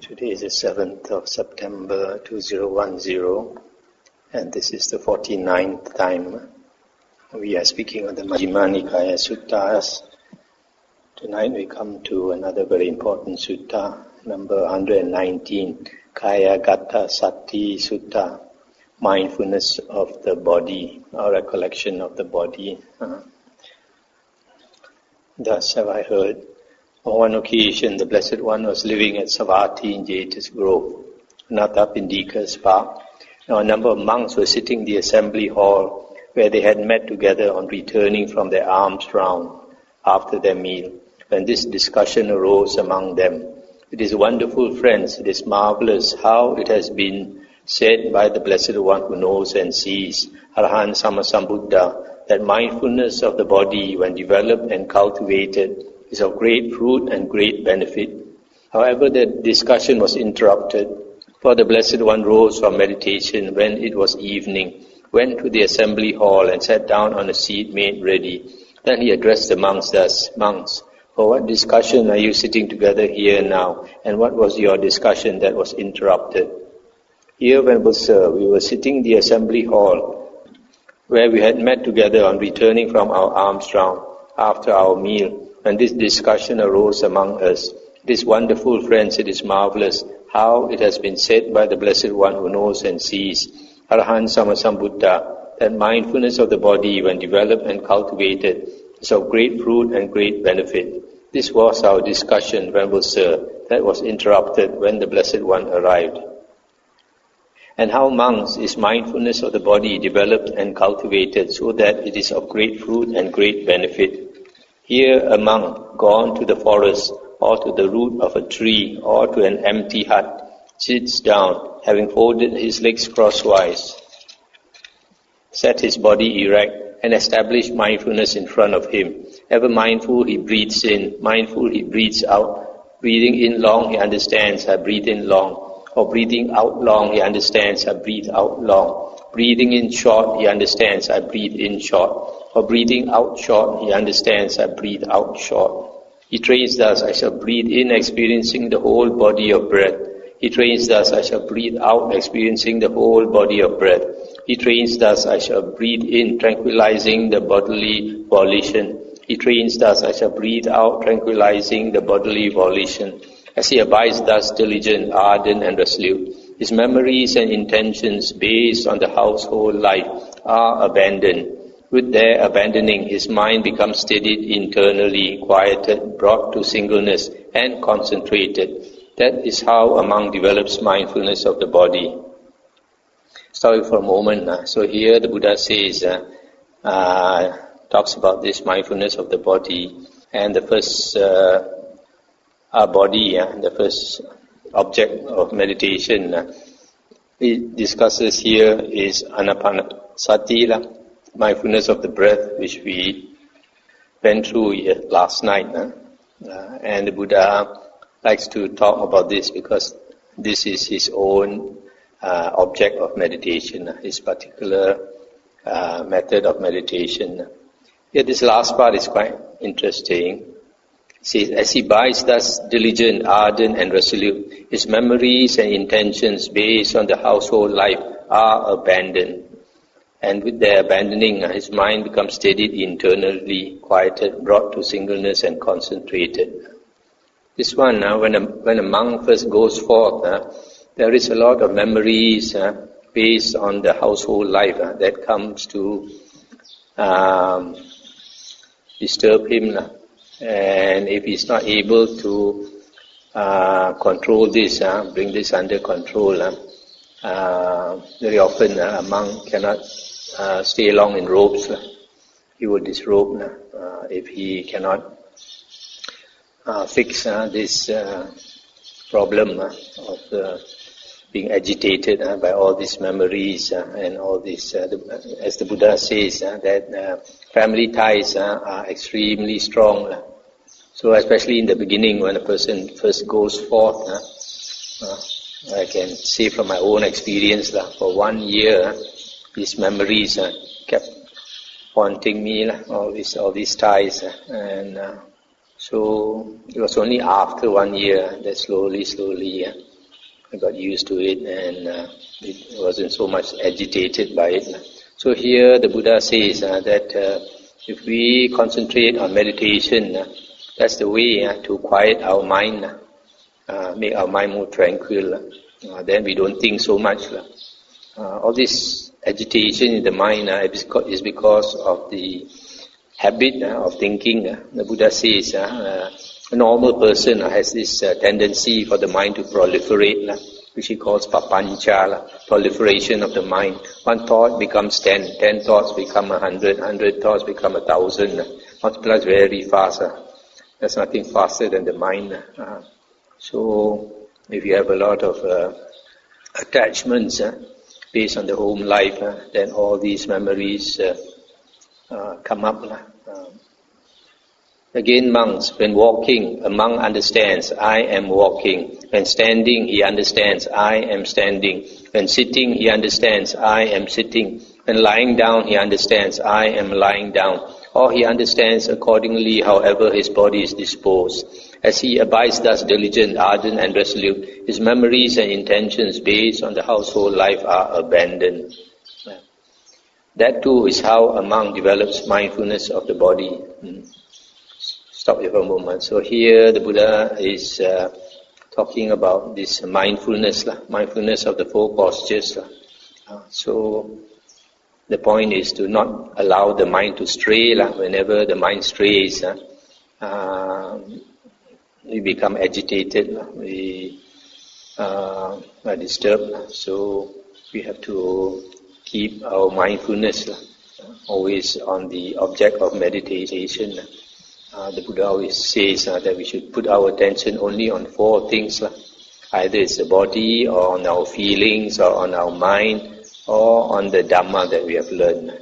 Today is the 7th of September 2010, and this is the 49th time we are speaking on the Majjhima Nikaya Suttas. Tonight we come to another very important sutta, number 119, Kayagatasati Sutta, Mindfulness of the body, or recollection of the body. Thus have I heard. On one occasion, the Blessed One was living at Sati in Jhanas Grove, Nathapindika's park. Now a number of monks were sitting in the assembly hall where they had met together on returning from their alms round after their meal. When this discussion arose among them, "It is wonderful, friends, it is marvelous how it has been said by the Blessed One who knows and sees, Arahant Sammasambuddha, that mindfulness of the body, when developed and cultivated, is of great fruit and great benefit." However, the discussion was interrupted, for the Blessed One rose from meditation when it was evening, went to the assembly hall and sat down on a seat made ready. Then he addressed the monks thus, "Monks, for what discussion are you sitting together here now, and what was your discussion that was interrupted?" "Here, Venerable Sir, we were sitting in the assembly hall where we had met together on returning from our alms round after our meal. When this discussion arose among us, "It is wonderful, friends, it is marvelous how it has been said by the Blessed One who knows and sees, Arahant Sammasambuddha, that mindfulness of the body, when developed and cultivated, is of great fruit and great benefit." This was our discussion, Venerable Sir, that was interrupted when the Blessed One arrived. "And how, monks, is mindfulness of the body developed and cultivated so that it is of great fruit and great benefit?" "Here a monk, gone to the forest, or to the root of a tree, or to an empty hut, sits down, having folded his legs crosswise, set his body erect, and established mindfulness in front of him. Ever mindful, he breathes in, mindful, he breathes out. Breathing in long, he understands, I breathe in long. Or breathing out long, he understands, I breathe out long. Breathing in short, he understands, I breathe in short. Or breathing out short, he understands, I breathe out short. He trains thus, I shall breathe in, experiencing the whole body of breath. He trains thus, I shall breathe out, experiencing the whole body of breath. He trains thus, I shall breathe in, tranquilizing the bodily volition. He trains thus, I shall breathe out, tranquilizing the bodily volition. As he abides thus diligent, ardent and resolute, his memories and intentions based on the household life are abandoned. With their abandoning, his mind becomes steadied internally, quieted, brought to singleness and concentrated. That is how a monk develops mindfulness of the body." Sorry for a moment. So here the Buddha says, talks about this mindfulness of the body, and the first body, the first object of meditation he discusses here is Anapanasati, mindfulness of the breath, which we went through last night. And the Buddha likes to talk about this because this is his own object of meditation, his particular method of meditation. Here, this last part is quite interesting. It says, as he abides thus diligent, ardent and resolute, his memories and intentions based on the household life are abandoned. And with their abandoning, his mind becomes steadied internally, quieted, brought to singleness and concentrated. This one, when a monk first goes forth, there is a lot of memories based on the household life that comes to disturb him. And if he's not able to control this, bring this under control, very often a monk cannot stay long in robes. He will disrobe if he cannot fix this problem of being agitated by all these memories and all this. As the Buddha says, that family ties are extremely strong. So especially in the beginning, when a person first goes forth, I can say from my own experience, for 1 year, these memories kept haunting me, all these ties, and so it was only after 1 year that slowly I got used to it, and it wasn't so much agitated by it. So here the Buddha says that if we concentrate on meditation, that's the way to quiet our mind, make our mind more tranquil. Then we don't think so much. All this agitation in the mind is because of the habit of thinking. The Buddha says a normal person has this tendency for the mind to proliferate, which he calls papancha, proliferation of the mind. One thought becomes 10, 10 thoughts become 100, 100 thoughts become 1,000, multiplies very fast. There's nothing faster than the mind. So if you have a lot of attachments based on the home life, then all these memories come up. Again, monks, when walking, a monk understands, I am walking. When standing, he understands, I am standing. When sitting, he understands, I am sitting. When lying down, he understands, I am lying down. Or he understands accordingly however his body is disposed. As he abides thus diligent, ardent and resolute, his memories and intentions based on the household life are abandoned. That too is how a monk develops mindfulness of the body. Stop here for a moment. So here the Buddha is talking about this mindfulness of the four postures. So the point is to not allow the mind to stray. Whenever the mind strays, we become agitated, we are disturbed. So we have to keep our mindfulness always on the object of meditation. The Buddha always says that we should put our attention only on four things. Either it's the body, or on our feelings, or on our mind, or on the Dhamma that we have learned.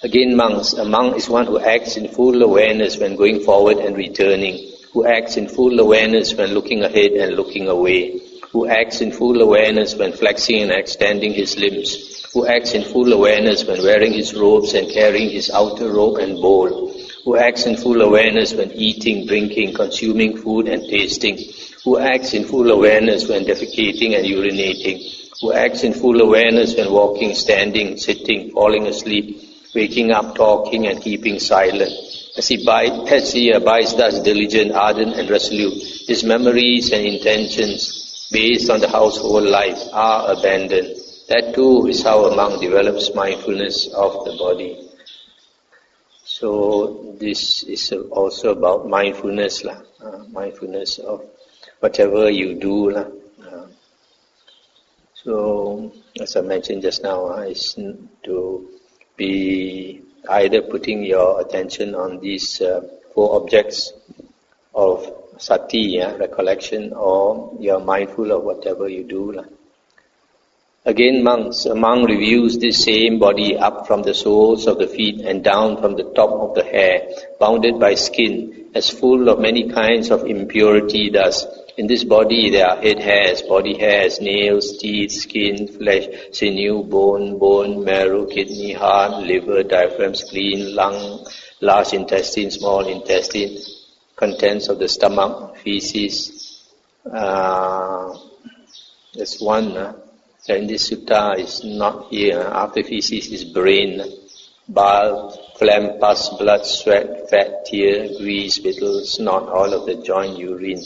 Again, monks, a monk is one who acts in full awareness when going forward and returning, who acts in full awareness when looking ahead and looking away, who acts in full awareness when flexing and extending his limbs, who acts in full awareness when wearing his robes and carrying his outer robe and bowl, who acts in full awareness when eating, drinking, consuming food and tasting, who acts in full awareness when defecating and urinating, who acts in full awareness when walking, standing, sitting, falling asleep, waking up, talking and keeping silent. As he abides thus diligent, ardent and resolute, his memories and intentions based on the household life are abandoned. That too is how a monk develops mindfulness of the body. So this is also about mindfulness, mindfulness of whatever you do. So as I mentioned just now, is to be either putting your attention on these four objects of Sati, recollection, or you're mindful of whatever you do. Again, monks, a monk reviews this same body up from the soles of the feet and down from the top of the hair, bounded by skin, as full of many kinds of impurity. Thus, in this body there are head hairs, body hairs, nails, teeth, skin, flesh, sinew, bone, marrow, kidney, heart, liver, diaphragm, spleen, lung, large intestine, small intestine, contents of the stomach, feces. There's one. In this sutta is not here. After feces is brain, bile, phlegm, pus, blood, sweat, fat, tear, grease, spittle, snot, all of the joint, urine.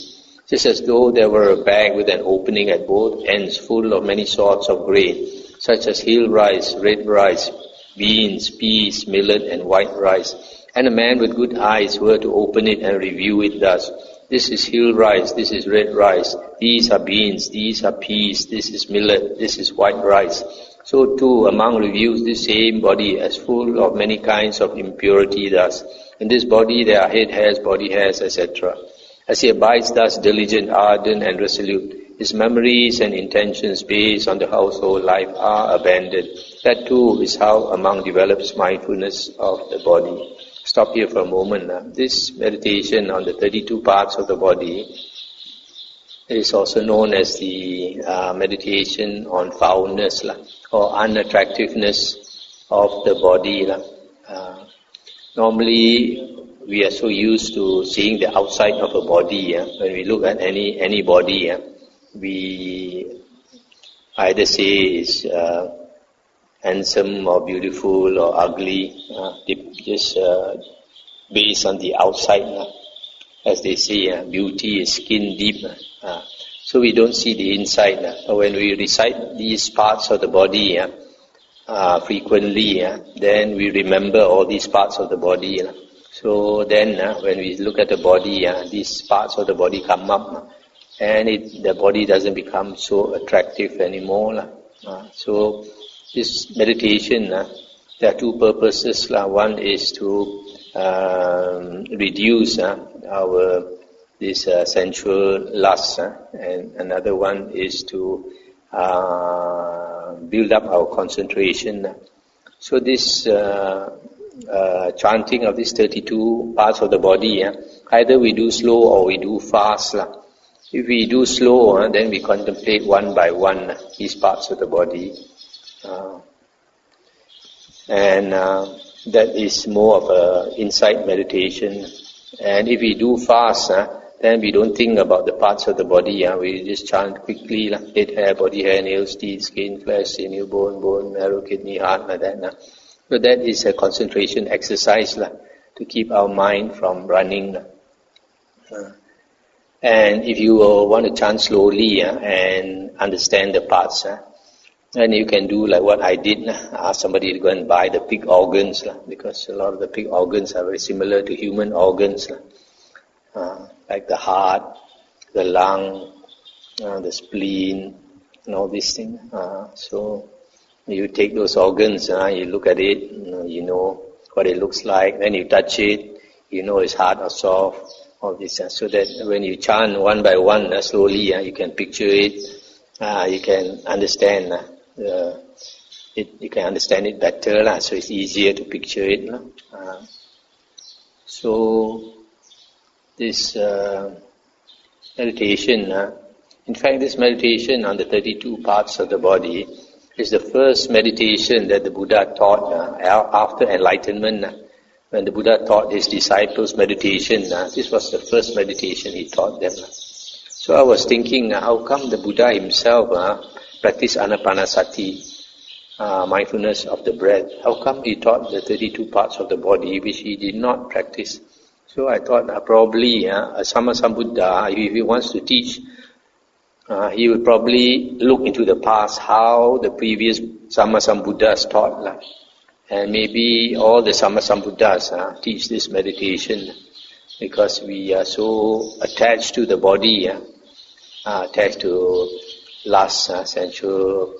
Just as though there were a bag with an opening at both ends full of many sorts of grain, such as hill rice, red rice, beans, peas, millet and white rice. And a man with good eyes were to open it and review it thus. This is hill rice, this is red rice, these are beans, these are peas, this is millet, this is white rice. So too a monk reviews this same body as full of many kinds of impurity thus. In this body there are head hairs, body hairs, etc. As he abides thus diligent, ardent and resolute, his memories and intentions based on the household life are abandoned. That too is how a monk develops mindfulness of the body. Stop here for a moment. This meditation on the 32 parts of the body is also known as the meditation on foulness or unattractiveness of the body. Normally, we are so used to seeing the outside of a body. When we look at any body, we either say is handsome or beautiful or ugly, just based on the outside. As they say, beauty is skin deep. So we don't see the inside. When we recite these parts of the body frequently, then we remember all these parts of the body. So then when we look at the body, these parts of the body come up, and the body doesn't become so attractive anymore. So this meditation, there are two purposes. One is to reduce our sensual lust, and another one is to build up our concentration. So this chanting of these 32 parts of the body, either we do slow or we do fast. If we do slow, then we contemplate one by one these parts of the body, and that is more of a insight meditation. And if we do fast, then we don't think about the parts of the body. We just chant quickly, head, hair, body, hair, nails, teeth, skin, flesh, sinew, bone, marrow, kidney, heart, like that. So that is a concentration exercise to keep our mind from running. And if you want to chant slowly and understand the parts, then you can do like what I did. Ask somebody to go and buy the pig organs, because a lot of the pig organs are very similar to human organs, like the heart, the lung, the spleen, and all these things. So you take those organs, you look at it, you know what it looks like. Then you touch it, you know it's hard or soft. All this, so that when you chant one by one slowly, you can picture it. You can understand it. You can understand it better, so it's easier to picture it. So this meditation, in fact, this meditation on the 32 parts of the body is the first meditation that the Buddha taught after enlightenment. When the Buddha taught his disciples meditation, this was the first meditation he taught them. So I was thinking, how come the Buddha himself practiced anapanasati, mindfulness of the breath? How come he taught the 32 parts of the body which he did not practice? So I thought probably a Sammasambuddha, if he wants to teach, he would probably look into the past, how the previous Sammasambuddhas taught. And maybe all the Sammasambuddhas teach this meditation, because we are so attached to the body, attached to lust, sensual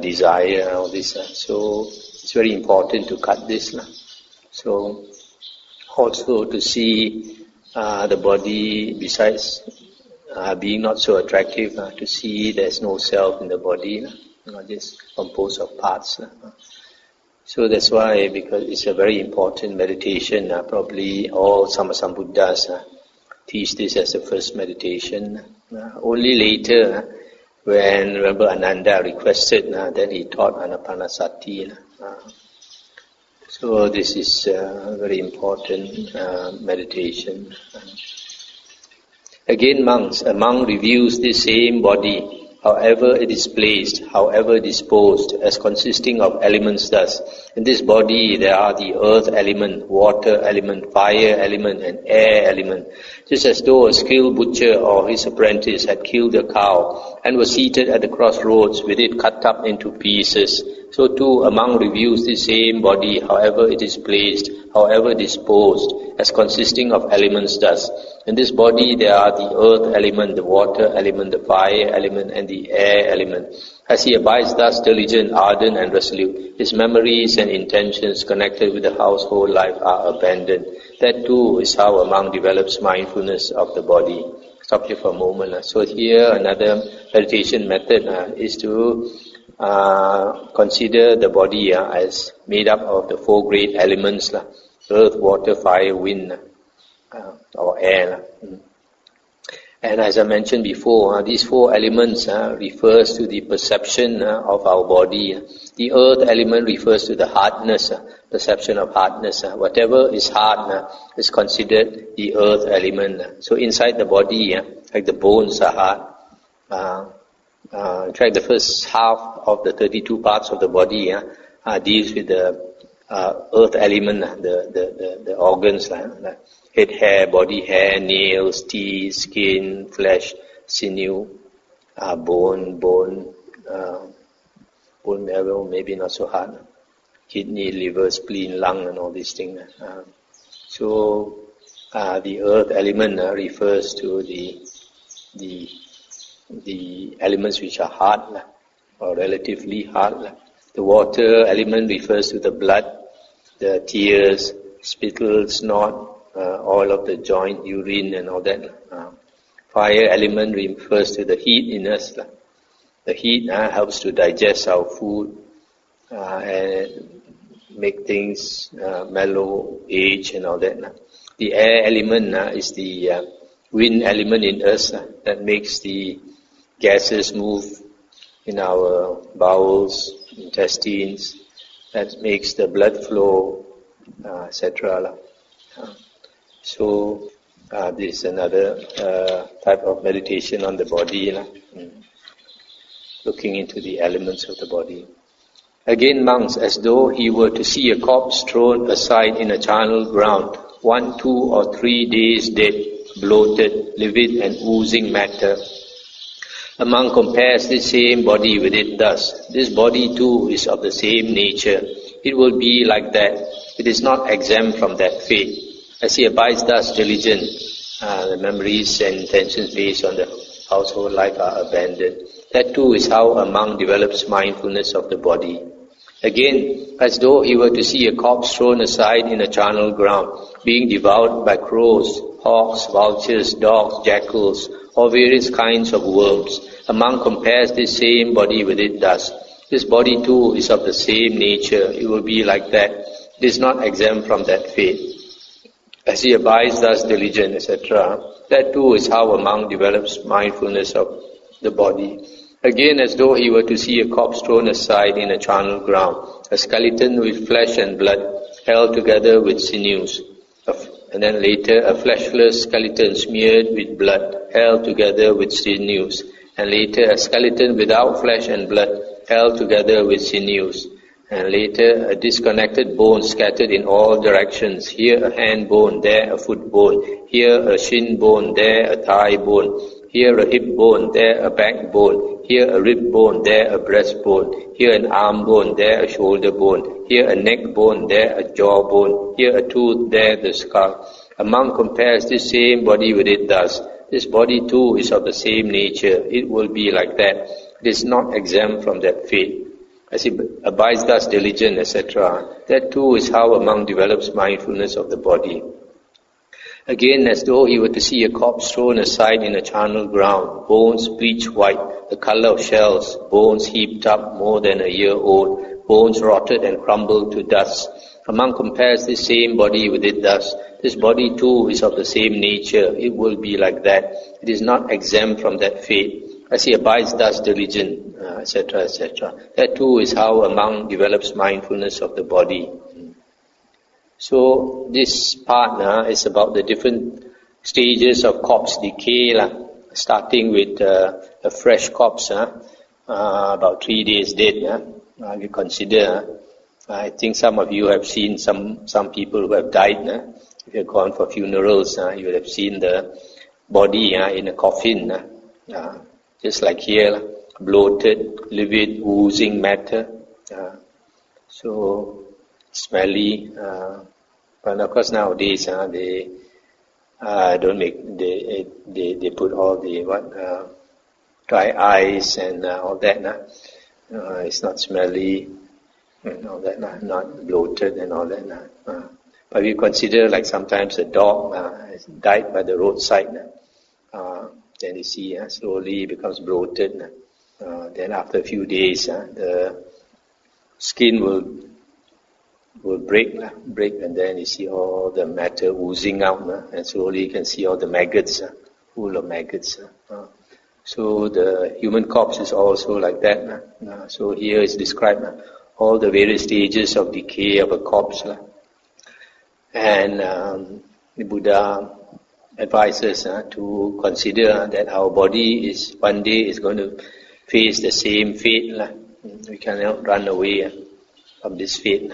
desire, all this. So it's very important to cut this. So also to see the body, besides being not so attractive, to see there's no self in the body, just composed of parts. So that's why, because it's a very important meditation, probably all Sammasambuddhas teach this as the first meditation. Only later, when remember Ananda requested, then he taught anapanasati. So this is a very important meditation. Again, monks, a monk reviews the same body, however it is placed, however disposed, as consisting of elements thus. In this body there are the earth element, water element, fire element, and air element. Just as though a skilled butcher or his apprentice had killed a cow and was seated at the crossroads with it cut up into pieces, so too a monk reviews the same body, however it is placed, however disposed, as consisting of elements thus. In this body there are the earth element, the water element, the fire element, and the air element. As he abides thus diligent, ardent, and resolute, his memories and intentions connected with the household life are abandoned. That too is how a monk develops mindfulness of the body. Stop here for a moment. So here another meditation method is to consider the body as made up of the four great elements, earth, water, fire, wind, or air. And as I mentioned before, these four elements refers to the perception of our body. The earth element refers to the hardness, perception of hardness. Whatever is hard is considered the earth element. So inside the body, like the bones are hard, In fact, the first half of the 32 parts of the body deals with the earth element, the organs, like head hair, body hair, nails, teeth, skin, flesh, sinew, bone marrow, maybe not so hard. Kidney, liver, spleen, lung, and all these things. So the earth element refers to the elements which are hard or relatively hard. The water element refers to the blood, the tears, spittle, snot, all of the joint, urine, and all that. Fire element refers to the heat in us. The heat helps to digest our food and make things mellow, age, and all that. The air element is the wind element in us that makes the gases move in our bowels, intestines, that makes the blood flow, etc. So this is another type of meditation on the body, looking into the elements of the body. Again, monks, as though he were to see a corpse thrown aside in a charnel ground, 1, 2, or 3 days dead, bloated, livid, and oozing matter. A monk compares this same body with it thus. This body too is of the same nature. It will be like that. It is not exempt from that fate. As he abides thus diligent, the memories and intentions based on the household life are abandoned. That too is how a monk develops mindfulness of the body. Again, as though he were to see a corpse thrown aside in a charnel ground, being devoured by crows, hawks, vultures, dogs, jackals, or various kinds of worms. A monk compares this same body with it thus. This body too is of the same nature. It will be like that. It is not exempt from that fate. As he abides thus diligent, etc., that too is how a monk develops mindfulness of the body. Again, as though he were to see a corpse thrown aside in a charnel ground, a skeleton with flesh and blood held together with sinews, and then later a fleshless skeleton smeared with blood held together with sinews, and later a skeleton without flesh and blood held together with sinews, and later a disconnected bone scattered in all directions, here a hand bone, there a foot bone, here a shin bone, there a thigh bone, here a hip bone, there a backbone, here a rib bone, there a breastbone, here an arm bone, there a shoulder bone, here a neck bone, there a jaw bone, here a tooth, there the skull. A monk compares this same body with it thus. This body too is of the same nature. It will be like that. It is not exempt from that fate. As he abides thus diligent, etc., that too is how a monk develops mindfulness of the body. Again, as though he were to see a corpse thrown aside in a charnel ground, bones bleach white, the color of shells, bones heaped up more than a year old, bones rotted and crumbled to dust. A monk compares this same body with it thus. This body too is of the same nature. It will be like that. It is not exempt from that fate. As he abides thus diligent, etc., etc., that too is how a monk develops mindfulness of the body. So this part is about the different stages of corpse decay, starting with a fresh corpse, about 3 days dead. You consider, I think some of you have seen some people who have died. If you have gone for funerals, you would have seen the body in a coffin, just like here, bloated, livid, oozing matter. So smelly. But of course nowadays they don't make they put all the dry ice and all that. It's not smelly and all that. Not bloated and all that. But we consider like sometimes a dog has died by the roadside. Then you see slowly becomes bloated. Then after a few days, the skin will break, and then you see all the matter oozing out, and slowly you can see all the maggots, full of maggots. So the human corpse is also like that. So here is described all the various stages of decay of a corpse. And the Buddha advises to consider that our body is one day is going to face the same fate. We cannot run away from this fate.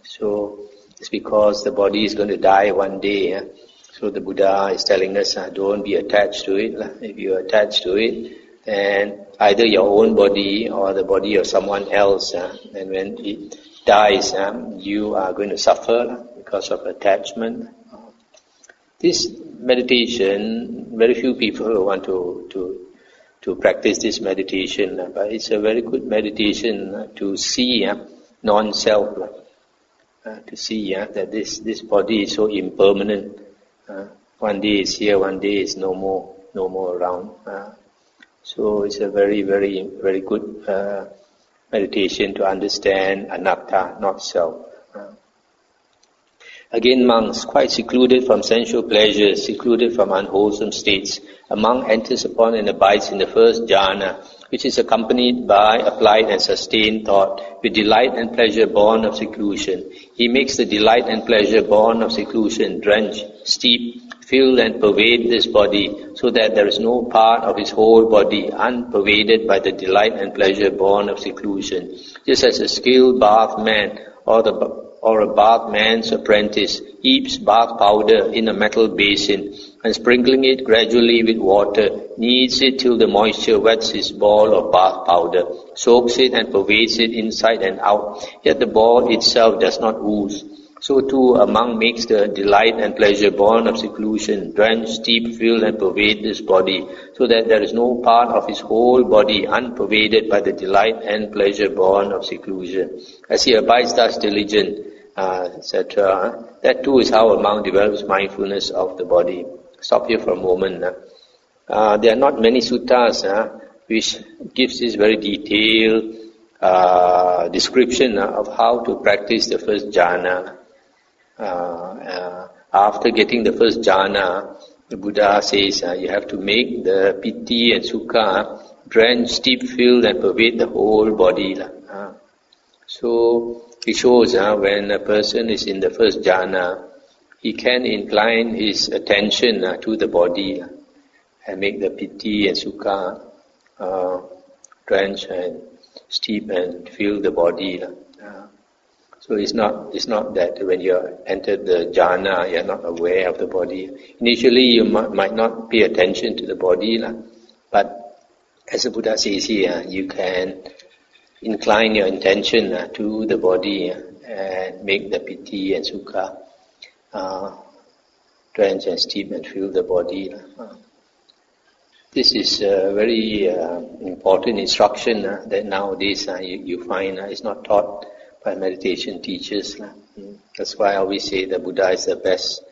So it's because the body is going to die one day. So the Buddha is telling us, don't be attached to it. If you are attached to it, then either your own body or the body of someone else, and when it dies, you are going to suffer because of attachment. This meditation, very few people want to practice this meditation, but it's a very good meditation to see non-self, to see that this body is so impermanent. One day is here, one day is no more around. So it's a very, very, very good meditation to understand anatta, not self. Again, monks, quite secluded from sensual pleasures, secluded from unwholesome states, a monk enters upon and abides in the first jhana, which is accompanied by applied and sustained thought, with delight and pleasure born of seclusion. He makes the delight and pleasure born of seclusion drench, steep, fill and pervade this body, so that there is no part of his whole body unpervaded by the delight and pleasure born of seclusion. Just as a skilled bathman or a bathman's apprentice heaps bath powder in a metal basin and sprinkling it gradually with water, kneads it till the moisture wets his ball of bath powder, soaks it and pervades it inside and out, yet the ball itself does not ooze. So too a monk makes the delight and pleasure born of seclusion drench, steep, fill and pervade this body, so that there is no part of his whole body unpervaded by the delight and pleasure born of seclusion. As he abides thus diligent, etc., that too is how a monk develops mindfulness of the body. Stop here for a moment. There are not many suttas which gives this very detailed description of how to practice the first jhana. After getting the first jhana, the Buddha says you have to make the piti and sukha drench, steep, fill and pervade the whole body. So it shows when a person is in the first jhana, he can incline his attention to the body and make the piti and sukha drench and steep and fill the body. So it's not that when you enter the jhana, you're not aware of the body. Initially, you might not pay attention to the body, but as the Buddha says here, you can incline your intention to the body and make the piti and sukha drench and steep and fill the body. This is a very important instruction that nowadays you find is not taught by meditation teachers. That's why I always say the Buddha is the best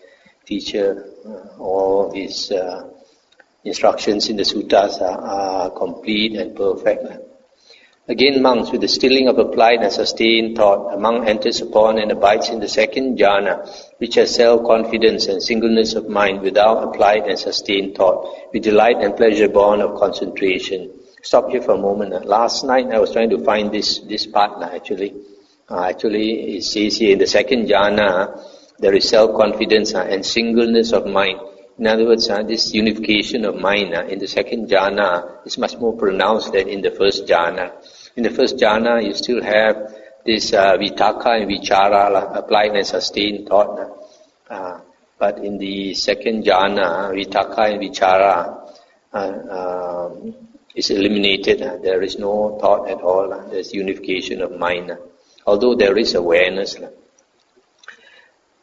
teacher. All his instructions in the suttas are complete and perfect. Again, monks, with the stilling of applied and sustained thought, a monk enters upon and abides in the second jhana, which has self-confidence and singleness of mind without applied and sustained thought, with delight and pleasure born of concentration. Stop here for a moment. Last night I was trying to find this part actually. Actually, it says here in the second jhana, there is self-confidence and singleness of mind. In other words, this unification of mind in the second jhana is much more pronounced than in the first jhana. In the first jhana, you still have this vitaka and vichara, applied and sustained thought. But in the second jhana, vitaka and vichara is eliminated. There is no thought at all. There's unification of mind. Although there is awareness.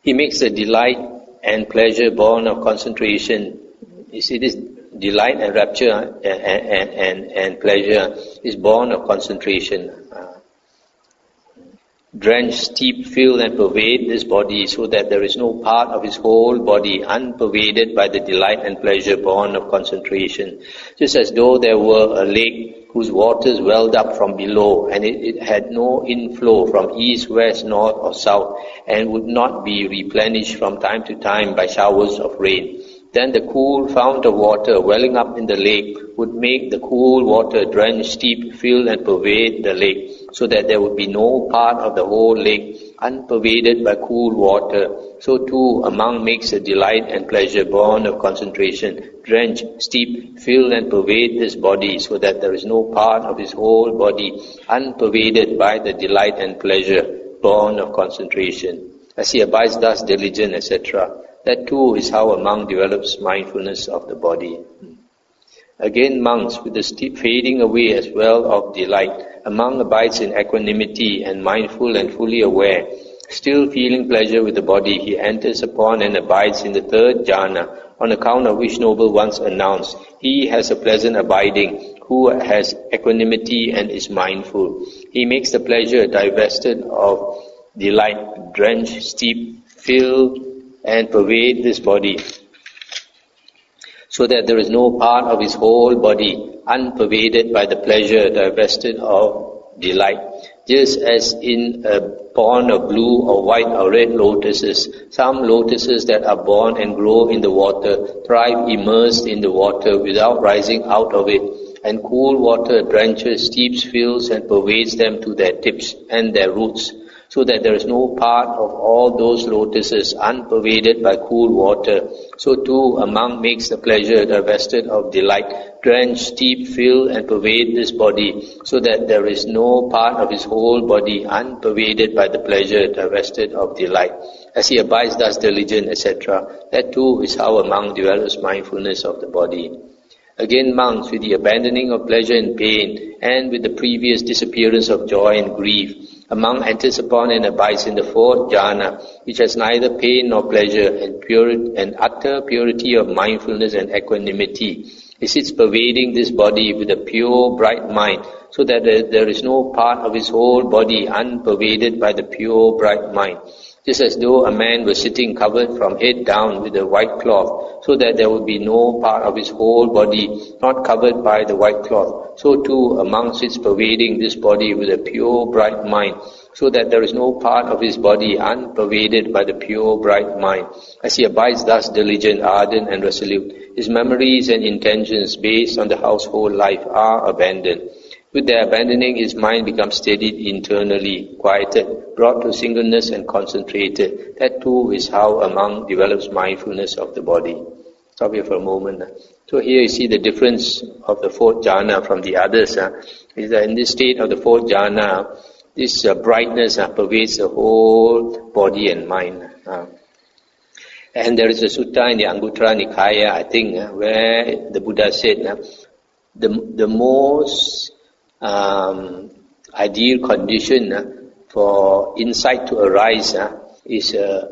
He makes the delight and pleasure born of concentration. You see, this delight and rapture and pleasure is born of concentration. Drench, steep, fill and pervade this body, so that there is no part of his whole body unpervaded by the delight and pleasure born of concentration. Just as though there were a lake whose waters welled up from below, and it had no inflow from east, west, north or south, and would not be replenished from time to time by showers of rain. Then the cool fount of water welling up in the lake would make the cool water drench, steep, fill and pervade the lake, so that there would be no part of the whole leg unpervaded by cool water. So too a monk makes a delight and pleasure born of concentration drench, steep, fill and pervade his body, so that there is no part of his whole body unpervaded by the delight and pleasure born of concentration. As he abides thus diligent, etc. That too is how a monk develops mindfulness of the body. Again, monks, with the steep fading away as well of delight, a monk abides in equanimity and mindful and fully aware. Still feeling pleasure with the body, he enters upon and abides in the third jhana, on account of which noble ones announced, he has a pleasant abiding, who has equanimity and is mindful. He makes the pleasure divested of delight, drench, steep, fill and pervade this body, so that there is no part of his whole body unpervaded by the pleasure divested of delight. Just as in a pond of blue or white or red lotuses, some lotuses that are born and grow in the water thrive immersed in the water without rising out of it, and cool water drenches, steeps, fills and pervades them to their tips and their roots, so that there is no part of all those lotuses unpervaded by cool water. So too a monk makes the pleasure divested of delight, drench, steep, fill and pervade this body, so that there is no part of his whole body unpervaded by the pleasure divested of delight. As he abides thus diligent, etc. That too is how a monk develops mindfulness of the body. Again, monks, with the abandoning of pleasure and pain, and with the previous disappearance of joy and grief, a monk enters upon and abides in the fourth jhana, which has neither pain nor pleasure, and utter purity of mindfulness and equanimity. He sits pervading this body with a pure, bright mind, so that there is no part of his whole body unpervaded by the pure, bright mind. Just as though a man were sitting covered from head down with a white cloth, so that there would be no part of his whole body not covered by the white cloth. So too a monk sits pervading this body with a pure, bright mind, so that there is no part of his body unpervaded by the pure, bright mind. As he abides thus diligent, ardent and resolute, his memories and intentions based on the household life are abandoned. With their abandoning, his mind becomes steadied internally, quieted, brought to singleness and concentrated. That too is how a monk develops mindfulness of the body. Stop here for a moment. So here you see the difference of the fourth jhana from the others. Is that in this state of the fourth jhana, this brightness pervades the whole body and mind. And there is a sutta in the Anguttara Nikaya, I think, where the Buddha said, the most ideal condition for insight to arise is a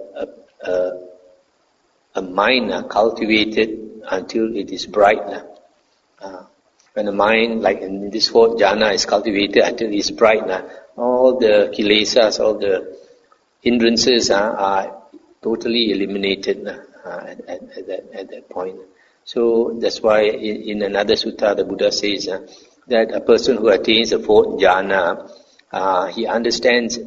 mind cultivated until it is bright. When a mind, like in this fourth jhana, is cultivated until it is bright, all the kilesas, all the hindrances are totally eliminated at that point. So that's why in another sutta the Buddha says that a person who attains the fourth jhana, he understands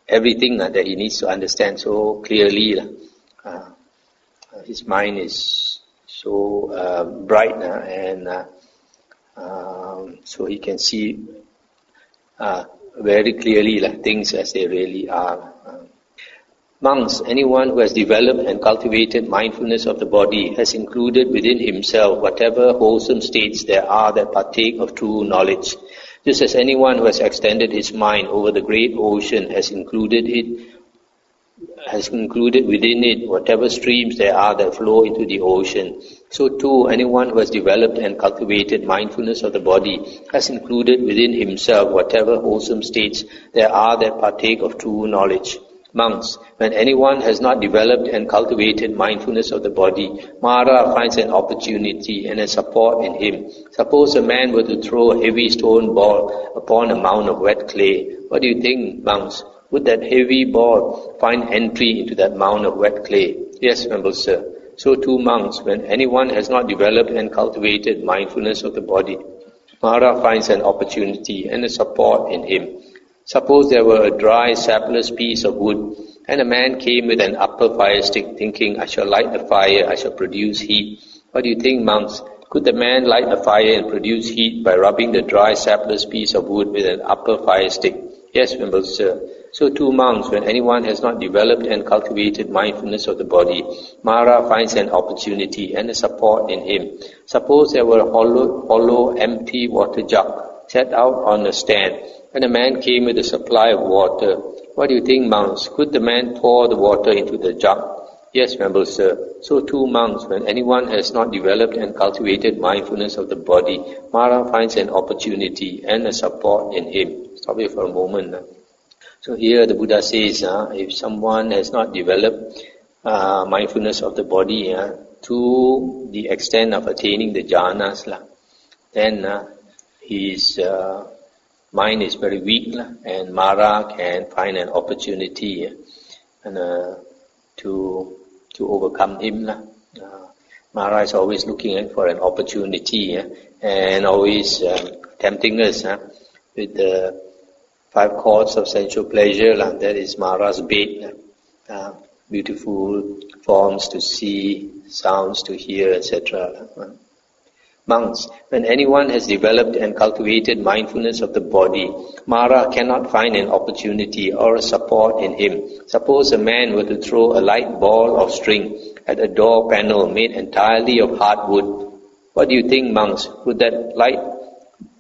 everything that he needs to understand so clearly. His mind is so bright and so he can see very clearly things as they really are. Monks, anyone who has developed and cultivated mindfulness of the body has included within himself whatever wholesome states there are that partake of true knowledge. Just as anyone who has extended his mind over the great ocean has included within it whatever streams there are that flow into the ocean, so too anyone who has developed and cultivated mindfulness of the body has included within himself whatever wholesome states there are that partake of true knowledge. Monks, when anyone has not developed and cultivated mindfulness of the body, Mara finds an opportunity and a support in him. Suppose a man were to throw a heavy stone ball upon a mound of wet clay. What do you think, monks? Would that heavy ball find entry into that mound of wet clay? Yes, noble sir. So too, monks, when anyone has not developed and cultivated mindfulness of the body, Mara finds an opportunity and a support in him. Suppose there were a dry, sapless piece of wood, and a man came with an upper fire stick, thinking, I shall light the fire, I shall produce heat. What do you think, monks? Could the man light a fire and produce heat by rubbing the dry, sapless piece of wood with an upper fire stick? Yes, Venerable Sir. So too, monks, when anyone has not developed and cultivated mindfulness of the body, Mara finds an opportunity and a support in him. Suppose there were a hollow, empty water jug set out on a stand, and a man came with a supply of water. What do you think, monks? Could the man pour the water into the jug? Yes, Venerable Sir. So too, monks, when anyone has not developed and cultivated mindfulness of the body, Mara finds an opportunity and a support in him. Stop here for a moment. So here the Buddha says, if someone has not developed mindfulness of the body to the extent of attaining the jhanas, then his mind is very weak, and Mara can find an opportunity to overcome him. Mara is always looking for an opportunity and always tempting us with the 5 chords of sensual pleasure. That is Mara's bait. Beautiful forms to see, sounds to hear, etc. Monks, when anyone has developed and cultivated mindfulness of the body, Mara cannot find an opportunity or a support in him. Suppose a man were to throw a light ball of string at a door panel made entirely of hardwood. What do you think, monks? Would that light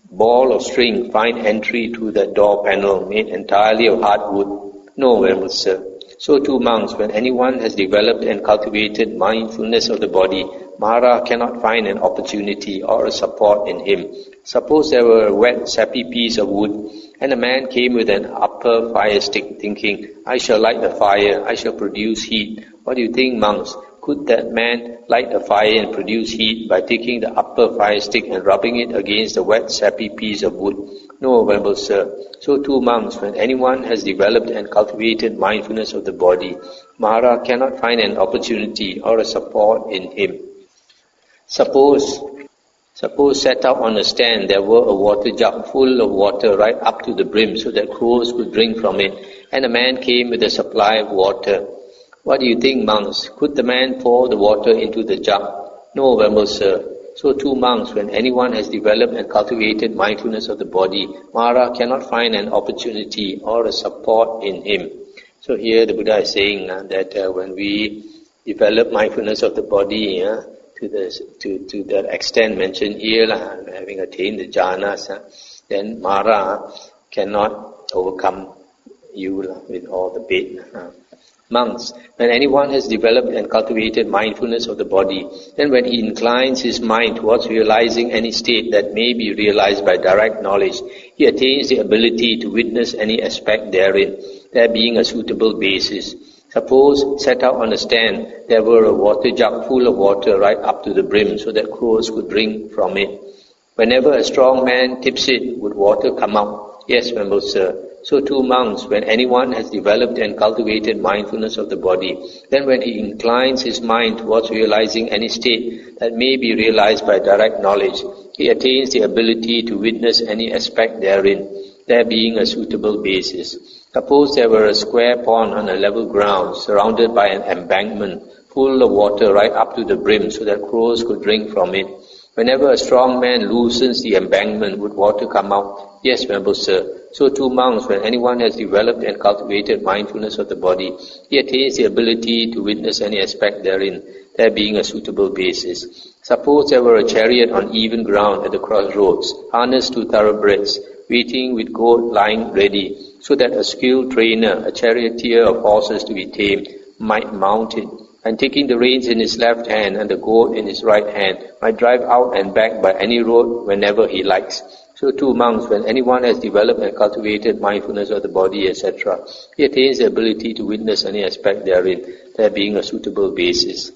ball of string find entry to that door panel made entirely of hardwood? No, Venerable Sir. So too, monks, when anyone has developed and cultivated mindfulness of the body, Mara cannot find an opportunity or a support in him. Suppose there were a wet, sappy piece of wood, and a man came with an upper fire stick, thinking, I shall light the fire, I shall produce heat. What do you think, monks? Could that man light a fire and produce heat by taking the upper fire stick and rubbing it against a wet, sappy piece of wood? No, Venerable Sir. So too, monks, when anyone has developed and cultivated mindfulness of the body, Mara cannot find an opportunity or a support in him. Suppose set up on a stand there were a water jug full of water right up to the brim so that crows could drink from it, and a man came with a supply of water. What do you think, monks? Could the man pour the water into the jug? No, Venerable Sir. So too, monks, when anyone has developed and cultivated mindfulness of the body, Mara cannot find an opportunity or a support in him. So here the Buddha is saying that when we develop mindfulness of the body to that extent mentioned here, having attained the jhanas, then Mara cannot overcome you with all the bait. Monks, when anyone has developed and cultivated mindfulness of the body, then when he inclines his mind towards realizing any state that may be realized by direct knowledge, he attains the ability to witness any aspect therein, there being a suitable basis. Suppose, set out on a stand, there were a water jug full of water right up to the brim so that crows could drink from it. Whenever a strong man tips it, would water come out? Yes, Venerable Sir. So too, monks, when anyone has developed and cultivated mindfulness of the body, then when he inclines his mind towards realizing any state that may be realized by direct knowledge, he attains the ability to witness any aspect therein, there being a suitable basis. Suppose there were a square pond on a level ground, surrounded by an embankment, full of water right up to the brim so that crows could drink from it. Whenever a strong man loosens the embankment, would water come out? Yes, Venerable Sir. So too, monks, when anyone has developed and cultivated mindfulness of the body, he attains the ability to witness any aspect therein, there being a suitable basis. Suppose there were a chariot on even ground at the crossroads, harnessed to thoroughbreds, waiting with goad lying ready, so that a skilled trainer, a charioteer of horses to be tamed, might mount it, and taking the reins in his left hand and the goad in his right hand, might drive out and back by any road whenever he likes. So too, monks, when anyone has developed and cultivated mindfulness of the body, etc., he attains the ability to witness any aspect therein, there being a suitable basis.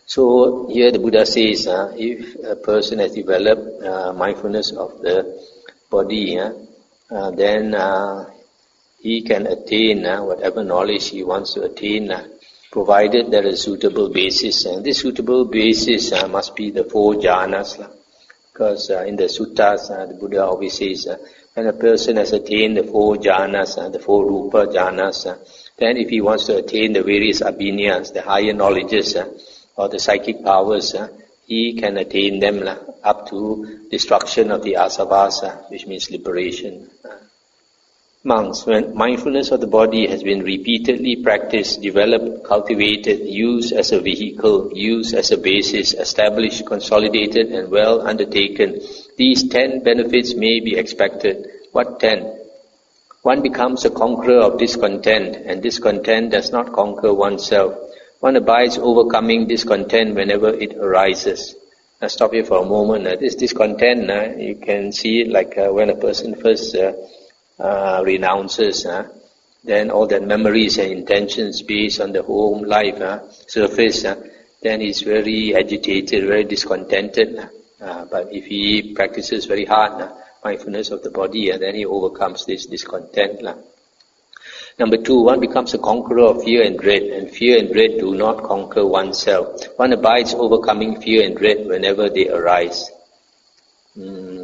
So here the Buddha says, if a person has developed mindfulness of the body, then he can attain whatever knowledge he wants to attain, provided there is a suitable basis. And this suitable basis must be the 4 jhanas. Because in the suttas, the Buddha always says, when a person has attained the 4 jhanas, the 4 rupa jhanas, then if he wants to attain the various abhinyas, the higher knowledges, or the psychic powers, he can attain them up to destruction of the asavas, which means liberation. Monks, when mindfulness of the body has been repeatedly practiced, developed, cultivated, used as a vehicle, used as a basis, established, consolidated, and well undertaken, these 10 benefits may be expected. What 10? One becomes a conqueror of discontent, and discontent does not conquer oneself. One abides overcoming discontent whenever it arises. Now stop here for a moment. This discontent, you can see it like when a person first renounces, then all that memories and intentions based on the home life surface, then he's very agitated, very discontented. But if he practices very hard mindfulness of the body, then he overcomes this discontent. Number 2, one becomes a conqueror of fear and dread, and fear and dread do not conquer oneself. One abides overcoming fear and dread whenever they arise.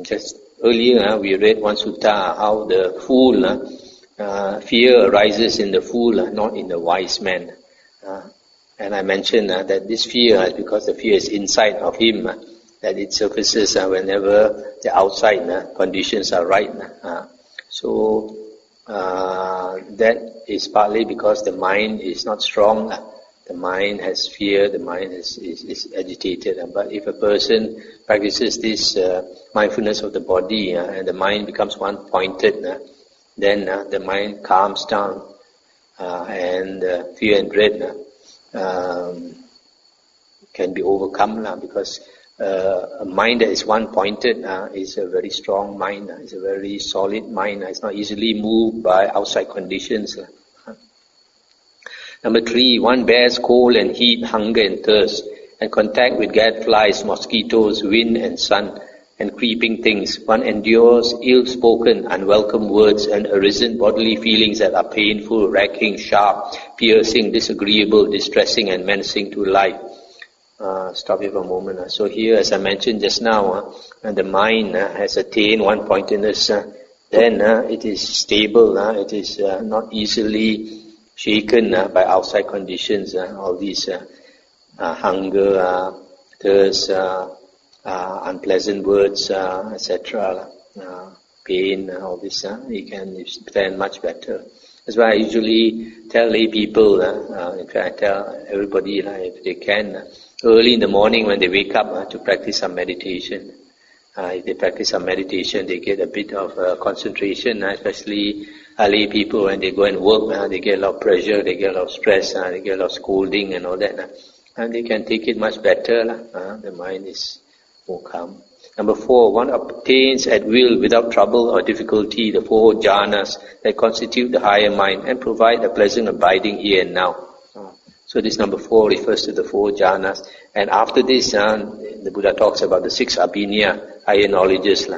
Just earlier we read one sutta, how the fool, fear arises in the fool, not in the wise man. And I mentioned that this fear is because the fear is inside of him, that it surfaces whenever the outside conditions are right. So that is partly because the mind is not strong. The mind has fear, the mind is agitated. But if a person practices this mindfulness of the body and the mind becomes one-pointed, then the mind calms down and fear and dread can be overcome because a mind that is one-pointed is a very strong mind, is a very solid mind. It's not easily moved by outside conditions. Number 3, one bears cold and heat, hunger and thirst, and contact with gadflies, mosquitoes, wind and sun, and creeping things. One endures ill-spoken, unwelcome words and arisen bodily feelings that are painful, racking, sharp, piercing, disagreeable, distressing and menacing to life. Stop here for a moment. So here, as I mentioned just now, when the mind has attained one-pointedness, then it is stable, it is not easily shaken by outside conditions, all these hunger, thirst, unpleasant words, etc., pain, all this, you can stand much better. That's why I usually tell lay people, in fact I tell everybody if they can, early in the morning when they wake up to practice some meditation. If they practice some meditation, they get a bit of concentration, especially lay people when they go and work, they get a lot of pressure, they get a lot of stress, they get a lot of scolding and all that. And they can take it much better. The mind is more calm. Number 4, one obtains at will without trouble or difficulty the 4 jhanas that constitute the higher mind and provide a pleasant abiding here and now. So this number 4 refers to the 4 jhanas. And after this, the Buddha talks about the 6 abhinya, higher knowledges.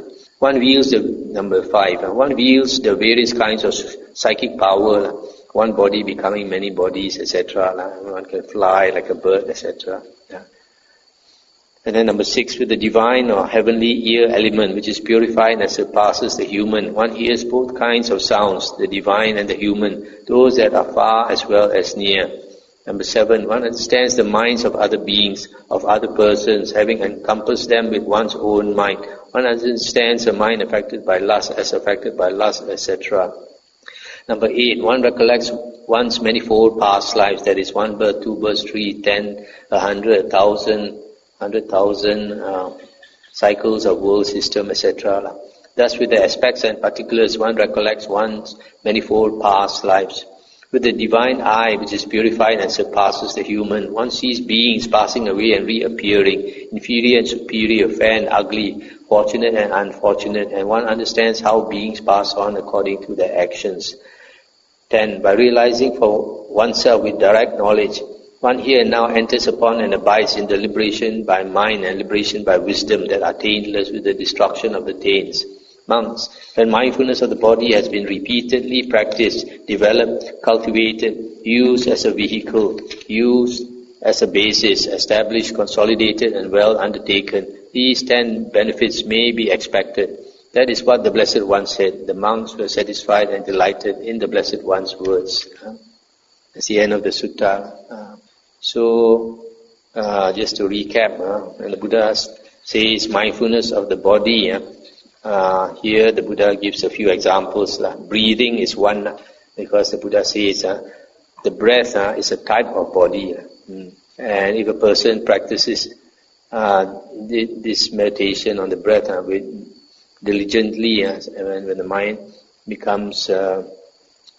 One wields the number 5. One wields the various kinds of psychic power. One body becoming many bodies, etc. One can fly like a bird, etc. And then number 6, with the divine or heavenly ear element, which is purified and surpasses the human. One hears both kinds of sounds, the divine and the human, those that are far as well as near. Number 7, one understands the minds of other beings, of other persons, having encompassed them with one's own mind. One understands a mind affected by lust as affected by lust, etc. Number 8, one recollects one's manifold past lives, that is 1 birth, 2 births, 3, 10, 100, 1,000 cycles of world system, etc. Thus with the aspects and particulars, one recollects one's manifold past lives. With the divine eye, which is purified and surpasses the human, one sees beings passing away and reappearing, inferior and superior, fair and ugly, fortunate and unfortunate, and one understands how beings pass on according to their actions. 10. By realizing for oneself with direct knowledge, one here and now enters upon and abides in the liberation by mind and liberation by wisdom that are taintless with the destruction of the taints. Monks, when mindfulness of the body has been repeatedly practiced, developed, cultivated, used as a vehicle, used as a basis, established, consolidated and well undertaken, these 10 benefits may be expected. That is what the Blessed One said. The monks were satisfied and delighted in the Blessed One's words. That's the end of the sutta. So, just to recap, when the Buddha says mindfulness of the body, Here the Buddha gives a few examples. Breathing is one, because the Buddha says the breath is a type of body. And if a person practices this meditation on the breath diligently, when the mind becomes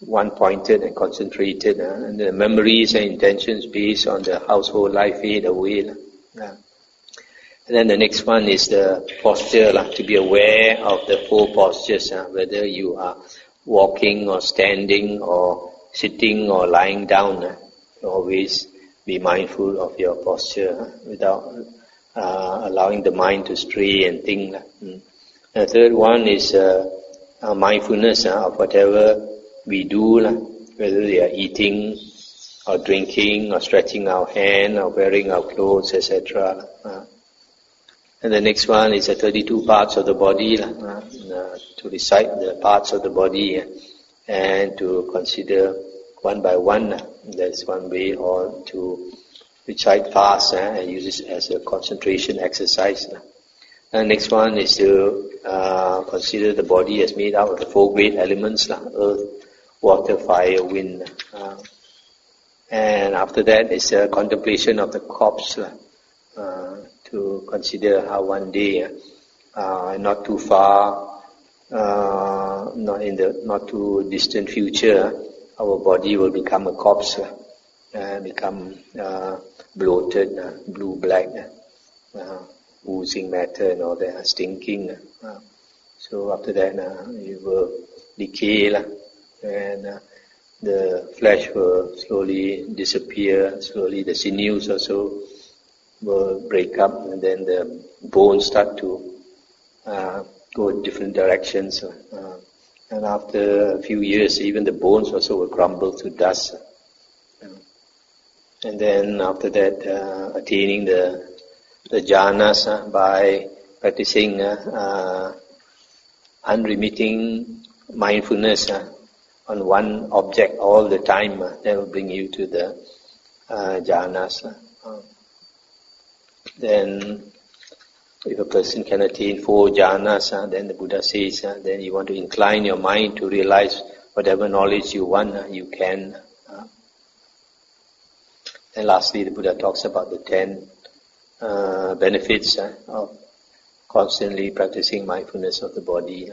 one-pointed and concentrated, and the memories and intentions based on the household life fade away. And then the next one is the posture, to be aware of the four postures, whether you are walking or standing or sitting or lying down. Always be mindful of your posture without allowing the mind to stray and think. The third one is mindfulness of whatever we do, whether we are eating or drinking or stretching our hand or wearing our clothes, etc. And the next one is the 32 parts of the body, to recite the parts of the body and to consider one by one. That's one way, or to recite fast and use it as a concentration exercise. And the next one is to consider the body as made out of the four great elements, earth, water, fire, wind. And after that is a contemplation of the corpse, to consider how one day, not too far, not too distant future, our body will become a corpse, become bloated, blue-black, oozing matter and all that, stinking. So after that, it will decay, and the flesh will slowly disappear. Slowly, the sinews also will break up, and then the bones start to go in different directions. And after a few years, even the bones also will crumble to dust. And then after that, attaining the jhanas by practicing unremitting mindfulness on one object all the time, that will bring you to the jhanas. Then, if a person can attain 4 jhanas, then the Buddha says, then you want to incline your mind to realize whatever knowledge you want, you can. And lastly, the Buddha talks about the 10 benefits of constantly practicing mindfulness of the body.